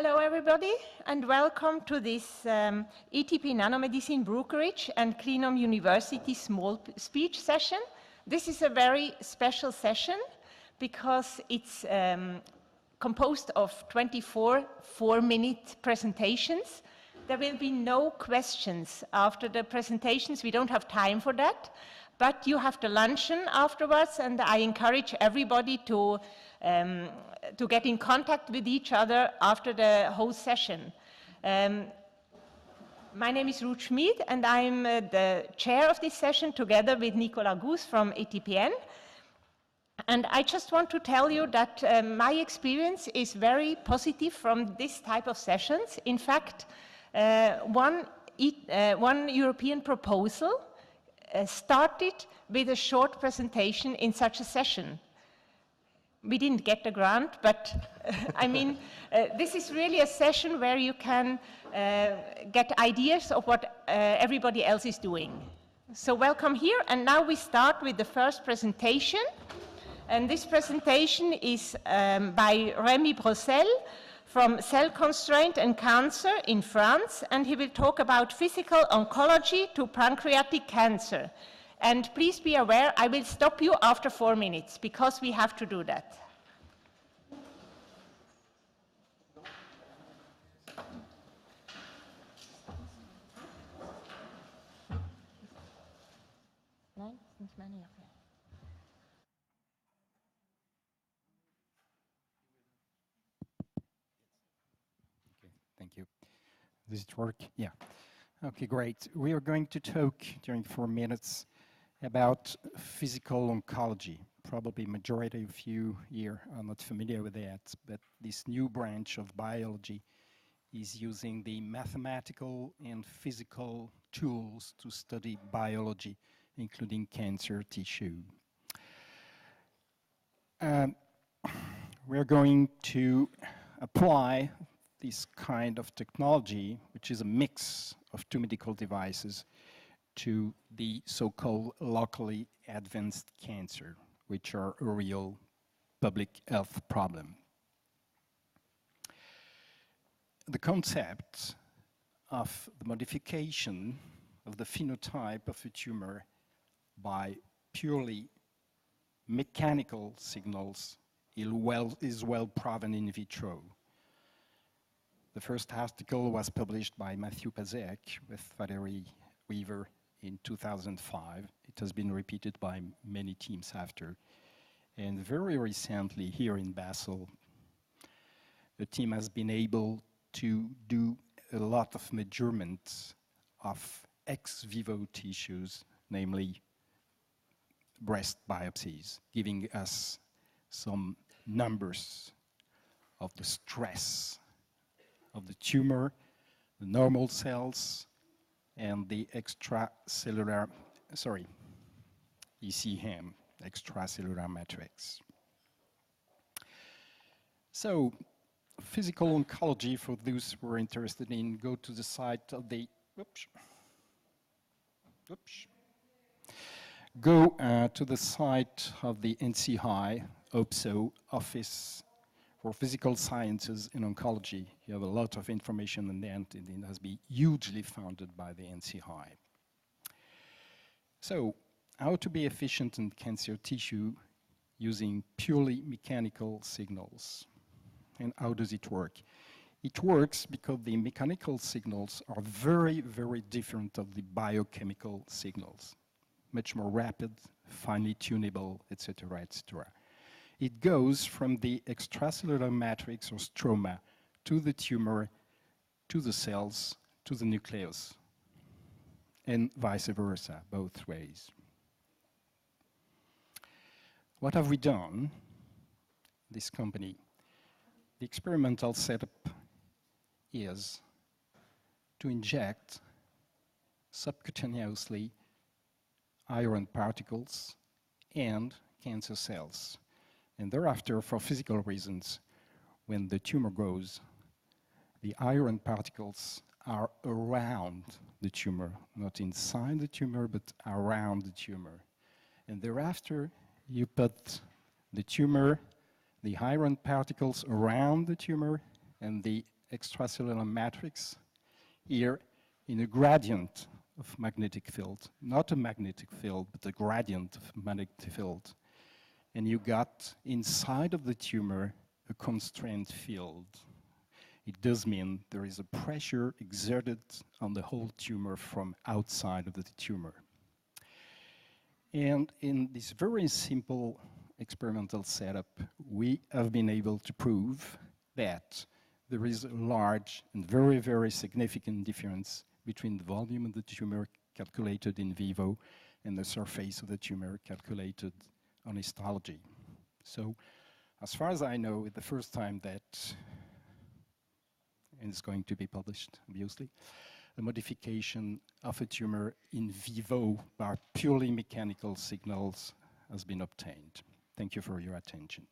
Hello everybody and welcome to this ETP Nanomedicine Brokerage and Clinam University small speech session. This is a very special session because it's composed of 24 4-minute presentations. There will be no questions after the presentations. We don't have time for that, but you have the luncheon afterwards, and I encourage everybody to get in contact with each other after the whole session. My name is Ruth Schmid, and I'm the chair of this session together with Nicolas Gous from ETPN. And I just want to tell you that my experience is very positive from this type of sessions. In fact, one European proposal started with a short presentation in such a session. We didn't get the grant, but I mean, this is really a session where you can get ideas of what everybody else is doing. So welcome here, and now we start with the first presentation. And this presentation is by Remy Brossel from Cell Constraint and Cancer in France, and he will talk about physical oncology to pancreatic cancer. And please be aware, I will stop you after 4 minutes, because we have to do that. Okay, thank you. Does it work? Yeah. Okay, great. We are going to talk during 4 minutes about physical oncology. Probably majority of you here are not familiar with that, but this new branch of biology is using the mathematical and physical tools to study biology, including cancer tissue. We're going to apply this kind of technology, which is a mix of two medical devices, to the so-called locally advanced cancer, which are a real public health problem. The concept of the modification of the phenotype of a tumor by purely mechanical signals is well proven in vitro. The first article was published by Matthew Pazek with Valerie Weaver in 2005. It has been repeated by many teams after. And very recently, here in Brossel, the team has been able to do a lot of measurements of ex vivo tissues, namely breast biopsies, giving us some numbers of the stress of the tumor, the normal cells, and the extracellular, ECM, extracellular matrix. So, physical oncology, for those who are interested in, go to the site of the, go to the site of the NCI, OPSO, Office for Physical Sciences in Oncology. You have a lot of information on that, and it has been hugely funded by the NCI. So, how to be efficient in cancer tissue using purely mechanical signals? And how does it work? It works because the mechanical signals are very, very different of the biochemical signals. Much more rapid, finely tunable, etc., etc. It goes from the extracellular matrix or stroma to the tumor, to the cells, to the nucleus, and vice versa, both ways. What have we done, this company? The experimental setup is to inject subcutaneously iron particles and cancer cells. And thereafter, for physical reasons, when the tumor grows, the iron particles are around the tumor, not inside the tumor, but around the tumor. And thereafter, you put the tumor, the iron particles around the tumor, and the extracellular matrix here in a gradient of magnetic field, not a magnetic field, but a gradient of magnetic field. And you got inside of the tumor a constrained field. It does mean there is a pressure exerted on the whole tumor from outside of the tumor. And in this very simple experimental setup, we have been able to prove that there is a large and very, very significant difference between the volume of the tumor calculated in vivo and the surface of the tumor calculated on histology. So, as far as I know, it's the first time that, and it's going to be published, obviously, a modification of a tumor in vivo by purely mechanical signals has been obtained. Thank you for your attention.